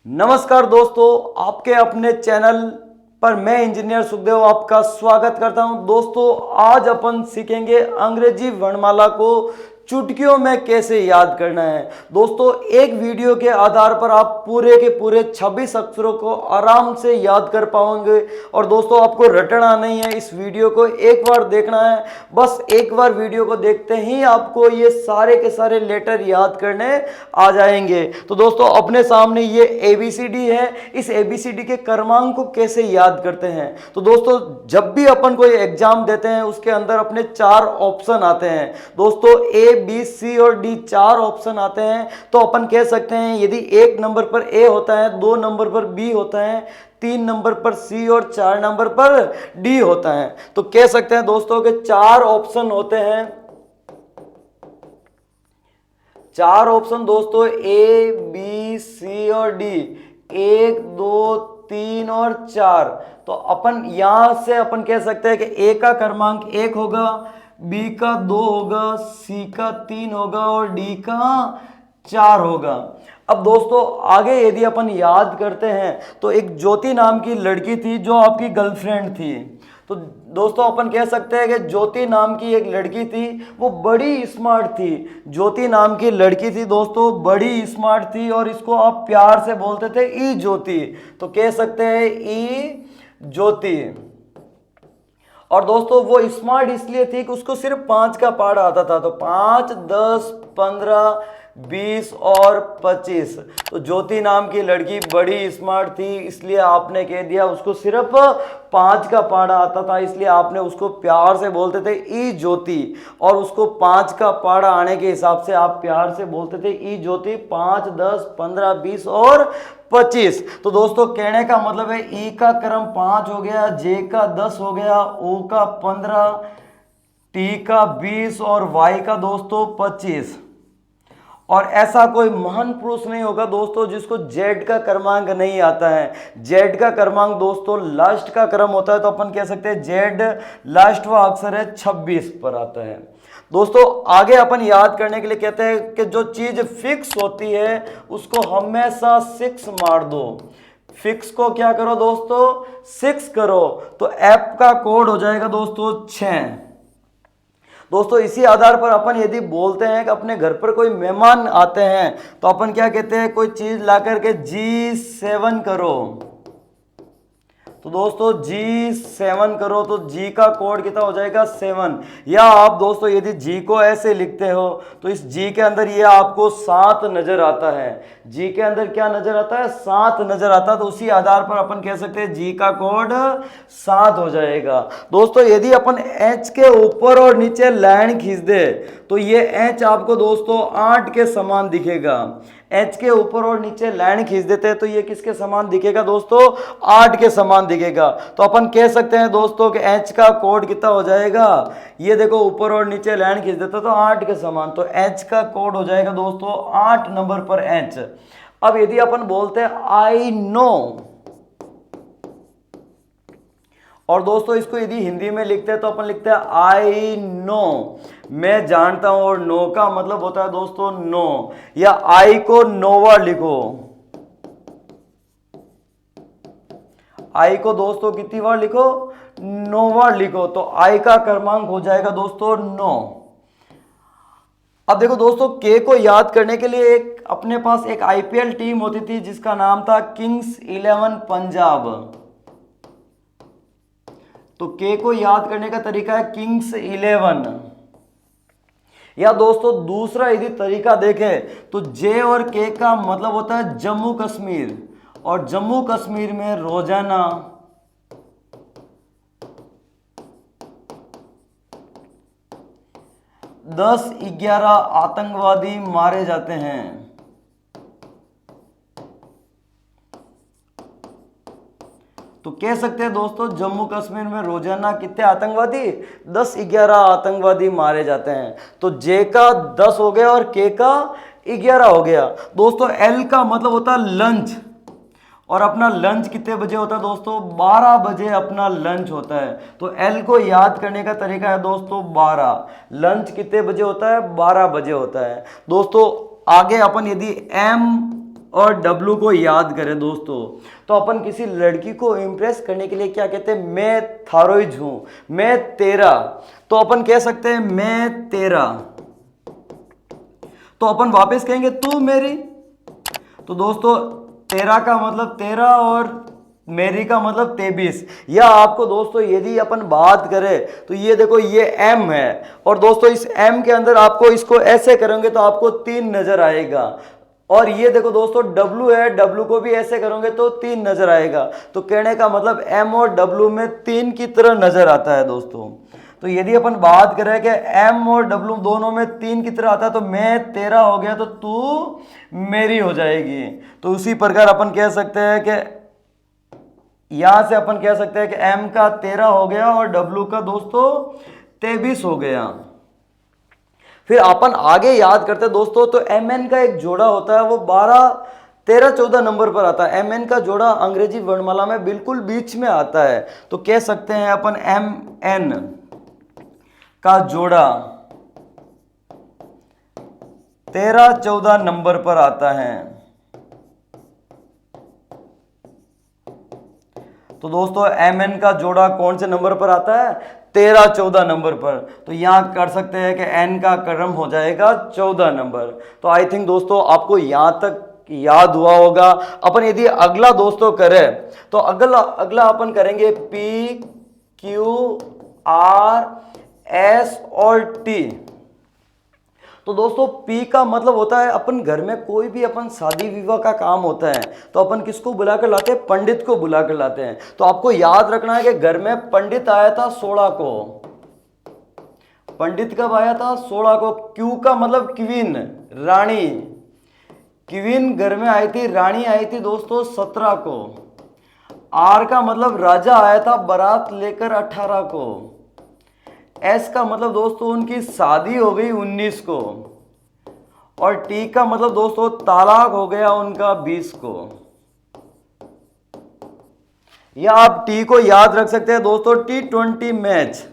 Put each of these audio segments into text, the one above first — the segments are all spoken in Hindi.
नमस्कार दोस्तों, आपके अपने चैनल पर मैं इंजीनियर सुखदेव आपका स्वागत करता हूं। दोस्तों, आज अपन सीखेंगे अंग्रेजी वर्णमाला को चुटकियों में कैसे याद करना है। दोस्तों, एक वीडियो के आधार पर आप पूरे के पूरे 26 अक्षरों को आराम से याद कर पाओगे। और दोस्तों, आपको रटना नहीं है, इस वीडियो को एक बार देखना है। बस एक बार वीडियो को देखते ही आपको ये सारे के सारे लेटर याद करने आ जाएंगे। तो दोस्तों, अपने सामने ये ABCD है। इस ABCD के क्रमांक को कैसे याद करते हैं? तो दोस्तों, जब भी अपन कोई एग्जाम देते हैं उसके अंदर अपने 4 ऑप्शन आते हैं। दोस्तों, A, B, C और D 4 ऑप्शन आते हैं। तो अपन कह सकते हैं यदि 1 नंबर पर A होता है, 2 नंबर पर B होता है, 3 नंबर पर C और 4 नंबर पर D होता है, तो कह सकते हैं दोस्तों के 4 ऑप्शन होते हैं। 4 ऑप्शन दोस्तों A, B, C और D, 1, 2, 3 और 4। तो अपन यहां से अपन कह सकते हैं कि A का क्रमांक 1 होगा, B का 2 होगा, C का 3 होगा और D का 4 होगा। अब दोस्तों, आगे यदि अपन याद करते हैं तो एक ज्योति नाम की लड़की थी जो आपकी गर्लफ्रेंड थी। तो दोस्तों, अपन कह सकते हैं कि ज्योति नाम की एक लड़की थी, वो बड़ी स्मार्ट थी। ज्योति नाम की लड़की थी दोस्तों, बड़ी स्मार्ट थी और इसको आप प्यार से बोलते थे ई ज्योति। तो कह सकते हैं ई ज्योति। और दोस्तों, वो स्मार्ट इसलिए थी कि उसको सिर्फ 5 का पढ़ा आता था। तो 5, 10, 15, 20 और 25। तो ज्योति नाम की लड़की बड़ी स्मार्ट थी, इसलिए आपने कह दिया उसको सिर्फ 5 का पढ़ा आता था, इसलिए आपने उसको प्यार से बोलते थे ई ज्योति। और उसको 5 का पढ़ा आने के हिसाब से आप प्यार से बोलते थे ई ज्योति। 5, 10, 15, 20 और 25। तो दोस्तों, कहने का मतलब है ई का क्रम 5 हो गया, जे का 10 हो गया, ओ का 15, टी का 20 और वाई का दोस्तों 25। और ऐसा कोई महान पुरुष नहीं होगा दोस्तों जिसको जेड का क्रमांक नहीं आता है। जेड का क्रमांक दोस्तों लास्ट का क्रम होता है, तो अपन कह सकते हैं जेड लास्ट वा अक्षर है 26 पर आता है। दोस्तों, आगे अपन याद करने के लिए कहते हैं कि जो चीज फिक्स होती है उसको हमेशा 6 मार दो। फिक्स को क्या करो दोस्तों? 6 करो। तो एफ का कोड हो जाएगा दोस्तों 6। दोस्तों, इसी आधार पर अपन यदि बोलते हैं कि अपने घर पर कोई मेहमान आते हैं तो अपन क्या कहते हैं? कोई चीज ला करके G7 करो। तो दोस्तों, G7 करो तो G का कोड कितना हो जाएगा? 7। या आप दोस्तों यदि G को ऐसे लिखते हो तो इस G के अंदर ये आपको 7 नजर आता है। G के अंदर क्या नजर आता है? 7 नजर आता है। तो उसी आधार पर अपन कह सकते हैं G का कोड 7 हो जाएगा। दोस्तों, यदि अपन H के ऊपर और नीचे लाइन खींच दे तो ये H आपको दोस्तों 8 के समान दिखेगा। H के ऊपर और नीचे लाइन खींच देते हैं तो ये किसके समान दिखेगा दोस्तों? 8 के समान दिखेगा। तो अपन कह सकते हैं दोस्तों कि H का कोड कितना हो जाएगा? ये देखो, ऊपर और नीचे लाइन खींच देते तो 8 के समान, तो H का कोड हो जाएगा दोस्तों 8 नंबर पर H। अब यदि अपन बोलते हैं आई नो, और दोस्तों इसको यदि हिंदी में लिखते हैं तो अपन लिखते हैं आई नो, मैं जानता हूं। और नो का मतलब होता है दोस्तों नो, या आई को नोवा लिखो। आई को दोस्तों कितनी बार लिखो? 9 बार लिखो। तो आई का क्रमांक हो जाएगा दोस्तों 9। अब देखो दोस्तों, के को याद करने के लिए अपने पास एक IPL टीम होती थी जिसका नाम था किंग्स 11 पंजाब। तो के को याद करने का तरीका है किंग्स 11। या दोस्तों, दूसरा यदि तरीका देखें तो जे और के का मतलब होता है जम्मू कश्मीर, और जम्मू कश्मीर में रोजाना 10-11 आतंकवादी मारे जाते हैं। तो कह सकते हैं दोस्तों, जम्मू कश्मीर में रोजाना कितने आतंकवादी? 10-11 आतंकवादी मारे जाते हैं। तो जे का 10 हो गया और के का 11 हो गया। दोस्तों, एल का मतलब होता है लंच, और अपना लंच कितने बजे होता है दोस्तों? 12 बजे अपना लंच होता है। तो एल को याद करने का तरीका है दोस्तों 12। लंच कितने बजे होता है? 12 बजे होता है। दोस्तों, आगे अपन यदि एम और डब्लू को याद करें दोस्तों, तो अपन किसी लड़की को इम्प्रेस करने के लिए क्या कहते हैं, मैं थारोइज हूं, मैं तेरा, तो अपन कह सकते हैं मैं तेरा। तो अपन वापस कहेंगे तू मेरी। तो दोस्तों तेरा का मतलब तेरा और मेरी का मतलब 23। या आपको दोस्तों यदि अपन बात करें तो ये देखो ये m है, और दोस्तों इस m के अंदर आपको इसको ऐसे करेंगे तो आपको 3 नजर आएगा। और ये देखो दोस्तों W है, W को भी ऐसे करोगे तो 3 नजर आएगा। तो कहने का मतलब M और W में 3 की तरह नजर आता है दोस्तों। तो यदि अपन बात करें कि M और W दोनों में 3 की तरह आता है, तो मैं तेरा हो गया तो तू मेरी हो जाएगी। तो उसी प्रकार अपन कह सकते हैं कि यहां से अपन कह सकते हैं कि M का 13 हो गया और W का दोस्तों 23 हो गया। फिर अपन आगे याद करते हैं दोस्तों, तो MN का एक जोड़ा होता है वो 12, 13, 14 नंबर पर आता है। MN का जोड़ा अंग्रेजी वर्णमाला में बिल्कुल बीच में आता है। तो कह सकते हैं अपन MN का जोड़ा 13, 14 नंबर पर आता है। तो दोस्तों MN का जोड़ा कौन से नंबर पर आता है, 13, 14 नंबर पर। तो यहां कर सकते हैं कि N का क्रम हो जाएगा 14 नंबर। तो आई थिंक दोस्तों आपको यहां तक याद हुआ होगा। अपन यदि अगला दोस्तों करें तो अगला अपन करेंगे P, Q, R, S और T। तो दोस्तों P का मतलब होता है अपन घर में कोई भी अपन शादी विवाह का काम होता है तो अपन किसको बुलाकर लाते हैं, पंडित को बुलाकर लाते हैं। तो आपको याद रखना है कि घर में पंडित आया था 16 को। पंडित कब आया था, 16 को। Q का मतलब क्वीन, रानी। क्वीन घर में आई थी, रानी आई थी दोस्तों 17 को। R का मतलब राजा आया था बारात लेकर 18 को। S का मतलब दोस्तों उनकी शादी हो गई 19 को। और T का मतलब दोस्तों तलाक हो गया उनका 20 को। या आप T को याद रख सकते हैं दोस्तों T20 मैच।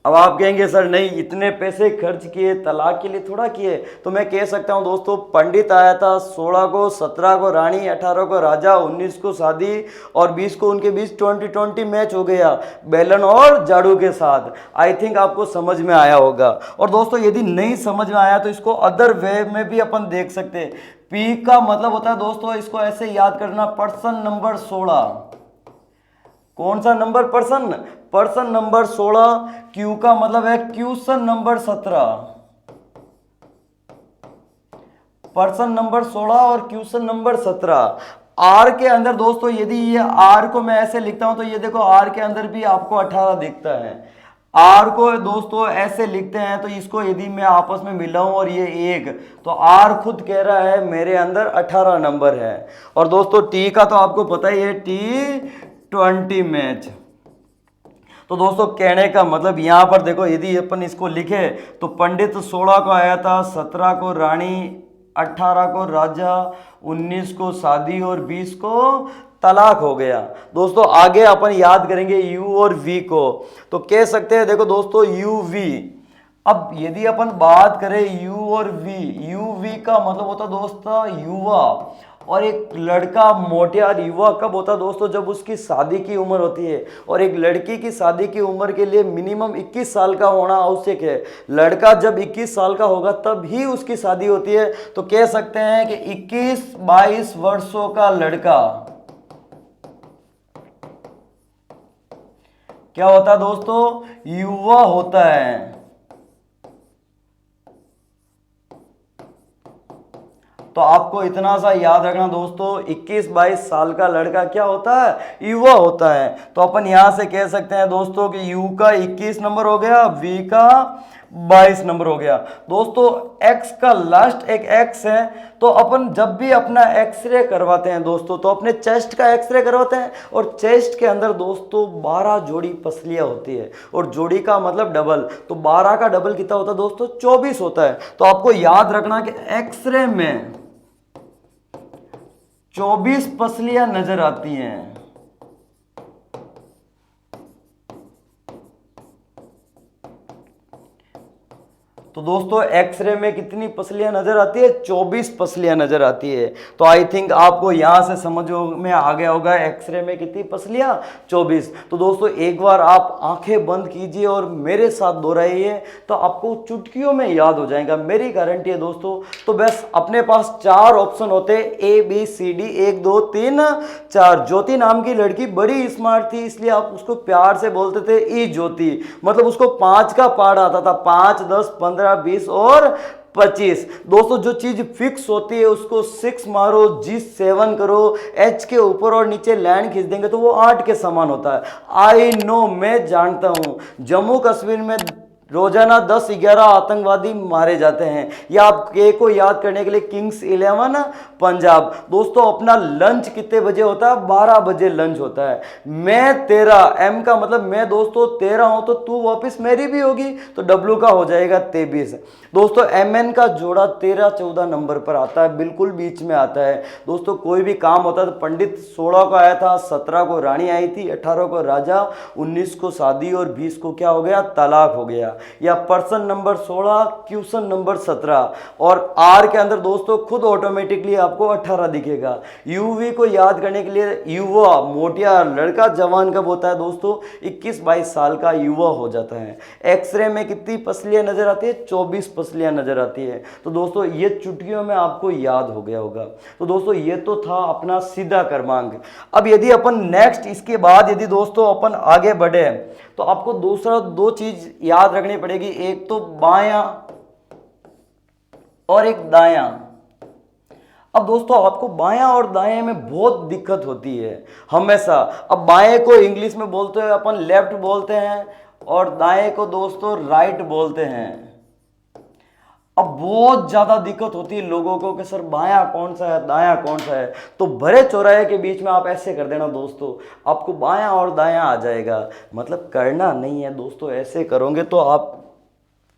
अब आप कहेंगे सर नहीं इतने पैसे खर्च किए तलाक के लिए थोड़ा किए, तो मैं कह सकता हूं दोस्तों पंडित आया था 16 को, 17 को रानी, 18 को राजा, 19 को शादी और 20 को उनके बीच 20-20 मैच हो गया बेलन और झाड़ू के साथ। आई थिंक आपको समझ में आया होगा। और दोस्तों यदि नहीं समझ में आया तो इसको अदर वे में भी अपन देख सकते हैं। पी का मतलब होता है दोस्तों, इसको ऐसे याद करना, पर्सन नंबर 16। कौन सा नंबर, पर्सन नंबर 16। क्यू का मतलब है क्वेश्चन नंबर 17। पर्सन नंबर 16 और क्वेश्चन नंबर 17। आर के अंदर दोस्तों यदि ये आर को मैं ऐसे लिखता हूं तो ये देखो आर के अंदर भी आपको 18 दिखता है। आर को दोस्तों ऐसे लिखते हैं तो इसको यदि मैं आपस में मिलाऊं और ये एक, तो आर खुद कह रहा है मेरे अंदर 18 नंबर है। और दोस्तों टी का तो आपको पता ही है, T20 मैच। तो दोस्तों कहने का मतलब यहां पर देखो यदि अपन इसको लिखे तो पंडित 16 को आया था, 17 को रानी, 18 को राजा, 19 को शादी और 20 को तलाक हो गया। दोस्तों आगे अपन याद करेंगे यू और वी को। तो कह सकते हैं देखो दोस्तों यू वी। अब यदि अपन बात करें यू और वी, यू वी का मतलब होता दोस्तों युवा। और एक लड़का मोटियार युवा कब होता दोस्तों, जब उसकी शादी की उम्र होती है। और एक लड़की की शादी की उम्र के लिए मिनिमम 21 साल का होना आवश्यक है। लड़का जब 21 साल का होगा तब ही उसकी शादी होती है। तो कह सकते हैं कि 21-22 वर्षों का लड़का क्या होता है दोस्तों, युवा होता है। तो आपको इतना सा याद रखना दोस्तों, 21-22 साल का लड़का क्या होता है, युवा होता है। तो अपन यहां से कह सकते हैं दोस्तों कि यू का 21 नंबर हो गया, वी का 22 नंबर हो गया। दोस्तों एक्स का लास्ट एक एक्स है, तो अपन जब भी अपना एक्सरे करवाते हैं दोस्तों तो अपने चेस्ट का एक्सरे करवाते हैं। और चेस्ट के अंदर दोस्तों 12 जोड़ी पसलियां होती है, और जोड़ी का मतलब डबल। तो 12 का डबल कितना होता है दोस्तों, 24 होता है। तो आपको याद रखना कि एक्सरे में 24 पसलियां नजर आती हैं। तो तो दोस्तों एक्सरे में कितनी पसलियां नजर आती है? 24 पसलियां नजर आती है। तो आई थिंक आपको यहां से समझ में आ गया होगा एक्सरे में कितनी पसलियां? 24। तो दोस्तों एक बार आप आंखें बंद कीजिए और मेरे साथ दोहराइए, तो आपको चुटकियों में याद हो जाएगा, मेरी गारंटी है दोस्तों। तो बस अपने पास 4 ऑप्शन होते हैं, ए बी सी डी, 1 2 3 4। ज्योति नाम की लड़की बड़ी स्मार्ट थी, इसलिए आप उसको प्यार से बोलते थे ई ज्योति। मतलब उसको 5 का पाठ आता था, 5 10 15 20 और 25। दोस्तों जो चीज फिक्स होती है उसको 6 मारो, जी 7 करो, एच के ऊपर और नीचे लाइन खींच देंगे तो वो 8 के समान होता है। आई नो, मैं जानता हूं, जम्मू कश्मीर में रोजाना 10-11 आतंकवादी मारे जाते हैं। या आप के को याद करने के लिए किंग्स 11 पंजाब। दोस्तों अपना लंच कितने बजे होता है? 12 बजे लंच होता है। मैं तेरा, एम का मतलब मैं दोस्तों तेरा हूं, तो तू वापस मेरी भी होगी, तो डब्ल्यू का हो जाएगा 23। दोस्तों एम एन का जोड़ा 13-14 नंबर पर आता है, बिल्कुल बीच में आता है। दोस्तों कोई भी काम होता है तो पंडित 16 को आया था, 17 को रानी आई थी, 18 को राजा, 19 को शादी और 20 को क्या हो गया? तलाक हो गया। या पर्सन नंबर 16, क्वेश्चन नंबर 17। और आर के अंदर दोस्तों खुद ऑटोमेटिकली आपको 18 दिखेगा। यूवी को याद करने के लिए, युवा मोटिया लड़का जवान कब होता है दोस्तों? 21-22 साल का युवा हो जाता है। एक्सरे में कितनी पसलियां नजर आती है? 24 पसलियां नजर आती है। तो दोस्तों ये चुटकियों में आपको याद हो गया होगा। तो दोस्तों ये तो था अपना सीधा क्रमांक। अब यदि अपन नेक्स्ट इसके बाद यदि दोस्तों अपन आगे बढ़े, तो आपको दूसरा 2 चीज याद रखनी पड़ेगी, एक तो बायां और एक दायां। अब दोस्तों आपको बायां और दाएं में बहुत दिक्कत होती है हमेशा। अब बाएं को इंग्लिश में बोलते हैं अपन लेफ्ट बोलते हैं, और दाएं को दोस्तों राइट बोलते हैं। अब बहुत ज्यादा दिक्कत होती है लोगों को कि सर बायां कौन सा है, दायां कौन सा है। तो भरे चौराहे के बीच में आप ऐसे कर देना दोस्तों, आपको बायां और दायां आ जाएगा। मतलब करना नहीं है दोस्तों, ऐसे करोगे तो आप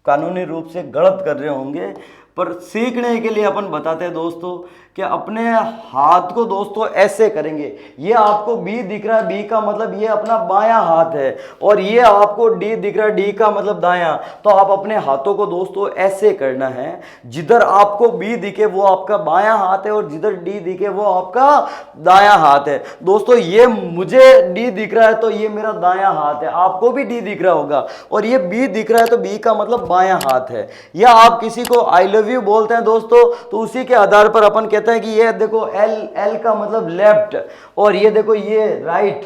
कानूनी रूप से गलत कर रहे होंगे। पर सीखने के लिए अपन बताते हैं दोस्तों कि अपने हाथ को दोस्तों ऐसे करेंगे। ये आपको बी दिख रहा है, बी का मतलब ये अपना बायां हाथ है, और ये आपको डी दिख रहा है, डी का मतलब दायां। तो आप अपने हाथों को दोस्तों ऐसे करना है, जिधर आपको बी दिखे वो आपका बायां हाथ है, और जिधर डी दिखे वो आपका दायां हाथ है। दोस्तों ये मुझे डी दिख रहा है तो ये मेरा दायां हाथ है, आपको भी डी दिख रहा होगा, और ये बी दिख रहा है तो बी का मतलब बायां हाथ है। या आप किसी को आई लव यू बोलते हैं दोस्तों, तो उसी के आधार पर अपन कहते हैं कि ये देखो एल, एल का मतलब लेफ्ट, और ये देखो ये राइट।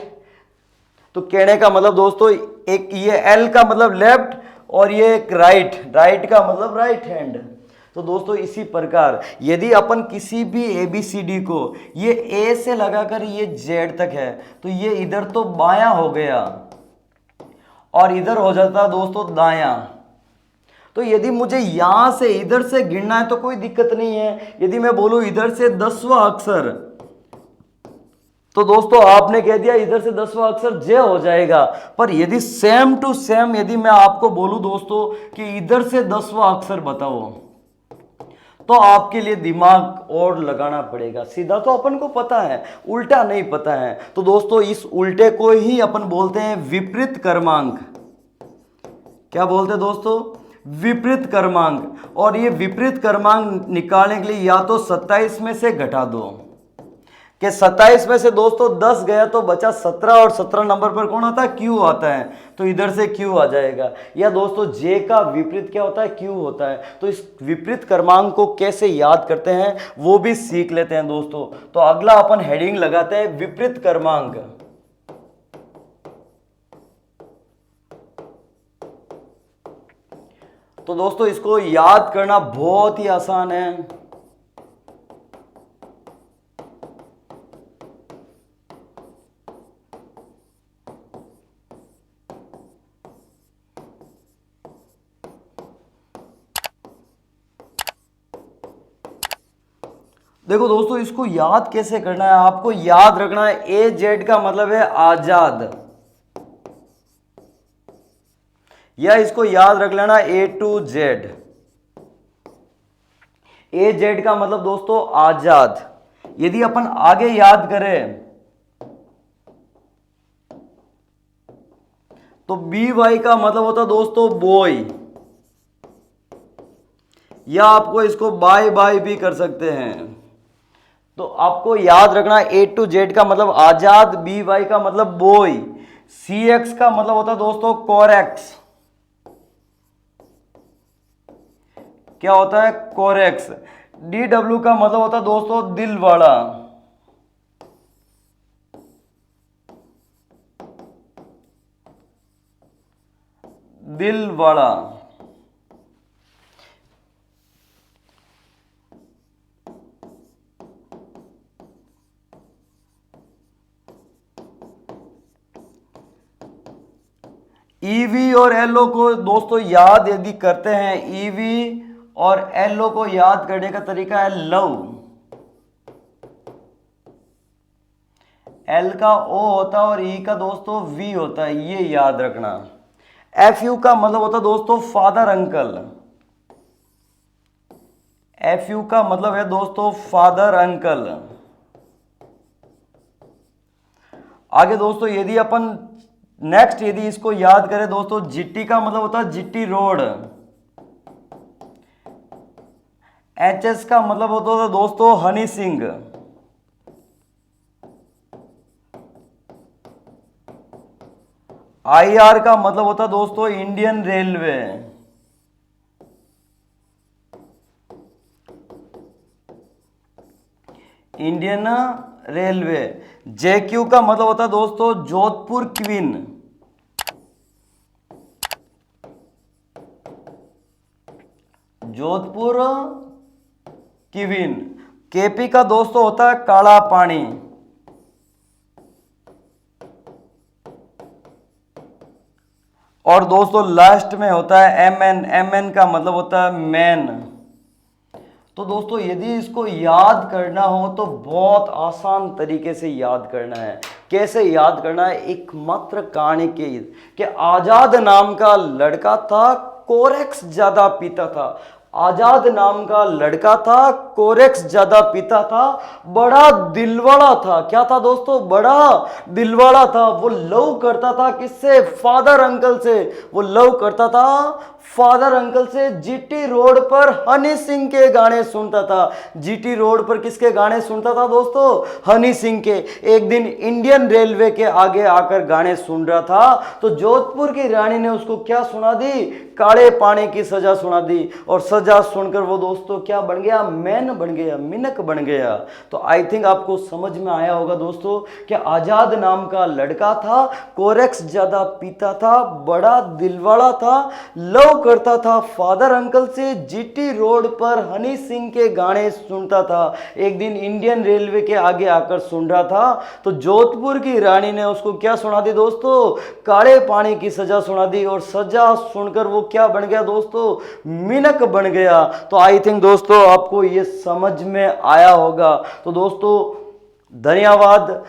तो कहने का मतलब दोस्तों एक ये एल का मतलब लेफ्ट, और ये एक राइट, राइट का मतलब राइट हैंड। तो दोस्तों इसी प्रकार यदि अपन किसी भी ABCD को ये ए से लगाकर ये जेड तक है, तो ये इधर तो बायां हो गया और इधर हो जाता दोस्तों दायां। तो यदि मुझे यहां से इधर से गिनना है तो कोई दिक्कत नहीं है। यदि मैं बोलूं इधर से 10वां अक्षर, तो दोस्तों आपने कह दिया इधर से 10वां अक्षर जे हो जाएगा। पर यदि सेम टू सेम यदि मैं आपको बोलूं दोस्तों कि इधर से 10वां अक्षर बताओ, तो आपके लिए दिमाग और लगाना पड़ेगा। सीधा तो अपन को पता है, उल्टा नहीं पता है। तो दोस्तों इस उल्टे को ही अपन बोलते हैं विपरीत क्रमांक। क्या बोलते हैं दोस्तों? विपरीत क्रमांक। और ये विपरीत क्रमांक निकालने के लिए या तो 27 में से घटा दो, कि 27 में से दोस्तों 10 गया तो बचा 17, और 17 नंबर पर कौन आता है? क्यू आता है, तो इधर से क्यू आ जाएगा। या दोस्तों जे का विपरीत क्या होता है? क्यू होता है। तो इस विपरीत क्रमांक को कैसे याद करते हैं वो भी सीख लेते हैं दोस्तों। तो अगला अपन हेडिंग लगाते हैं विपरीत क्रमांक। तो दोस्तों इसको याद करना बहुत ही आसान है। देखो दोस्तों इसको याद कैसे करना है, आपको याद रखना है ए जेड का मतलब है आजाद, या इसको याद रख लेना A to Z। A Z का मतलब दोस्तों आजाद। यदि अपन आगे याद करें तो BY का मतलब होता दोस्तों बॉय, या आपको इसको बाय बाय भी कर सकते हैं। तो आपको याद रखना A to Z का मतलब आजाद, BY का मतलब बॉय, CX का मतलब होता है दोस्तों कोरेक्स। क्या होता है? कोरेक्स। DW का मतलब होता है दोस्तों दिलवाड़ा। दिलवाड़ा। ईवी और एलओ को दोस्तों याद यदि करते हैं, ईवी और एलओ को याद करने का तरीका है लव। एल का ओ होता है और ई का दोस्तों वी होता है, ये याद रखना। एफ यू का मतलब होता है दोस्तों फादर अंकल। एफ यू का मतलब है दोस्तों फादर अंकल। आगे दोस्तों यदि अपन नेक्स्ट यदि इसको याद करें दोस्तों, जीटी का मतलब होता है जीटी रोड। एचएस का मतलब होता है दोस्तों हनी सिंह। आईआर का मतलब होता है दोस्तों Indian railway. Indian railway. JQ का मतलब होता है दोस्तों Jodhpur queen. Jodhpur queen. KP का दोस्तों होता है काला पानी। और दोस्तों लास्ट में होता है एमएन। एमएन का मतलब होता है मैन। तो दोस्तों यदि इसको याद करना हो तो बहुत आसान तरीके से याद करना है। कैसे याद करना है? एकमात्र कहानी के आजाद नाम का लड़का था, कोरेक्स ज्यादा पीता था। आजाद नाम का लड़का था, कोरेक्स ज्यादा पीता था, बड़ा दिलवाड़ा था। क्या था दोस्तों? बड़ा दिलवाड़ा था। वो लव करता था किससे? फादर अंकल से। वो लव करता था फादर अंकल से। जीटी रोड पर हनी सिंह के गाने सुनता था। जीटी रोड पर किसके गाने सुनता था दोस्तों? हनी सिंह के। एक दिन इंडियन रेलवे के आगे आकर गाने सुन रहा था तो जोधपुर की रानी ने उसको क्या सुना दी? काले पानी की सजा सुना दी। और सजा सुनकर वो दोस्तों क्या बन गया? मैन बन गया, मिनक बन गया। तो आई थिंक आपको समझ में आया होगा दोस्तों कि आजाद नाम का लड़का था, कोरेक्स ज्यादा पीता था, बड़ा दिलवाड़ा था, लव करता था फादर अंकल से, जीटी रोड पर हनी सिंह के गाने सुनता था। एक दिन इंडियन रेलवे के आगे आकर सुन रहा था तो जोधपुर की रानी ने उसको क्या सुना दी दोस्तों? काले पानी की सजा सुना दी। और सजा सुनकर वो क्या बन गया दोस्तों? मिनक बन गया। तो आई थिंक दोस्तों आपको ये समझ में आया होगा। तो दोस्तों धन्यवाद,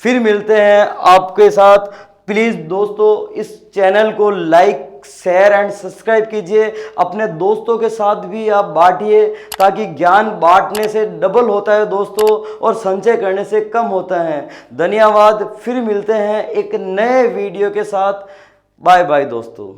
फिर मिलते हैं आपके साथ। प्लीज दोस्तों इस चैनल को लाइक, शेयर एंड सब्सक्राइब कीजिए। अपने दोस्तों के साथ भी आप बांटिए ताकि ज्ञान बांटने से डबल होता है दोस्तों और संचय करने से कम होता है। धन्यवाद, फिर मिलते हैं एक नए वीडियो के साथ। बाय बाय दोस्तों।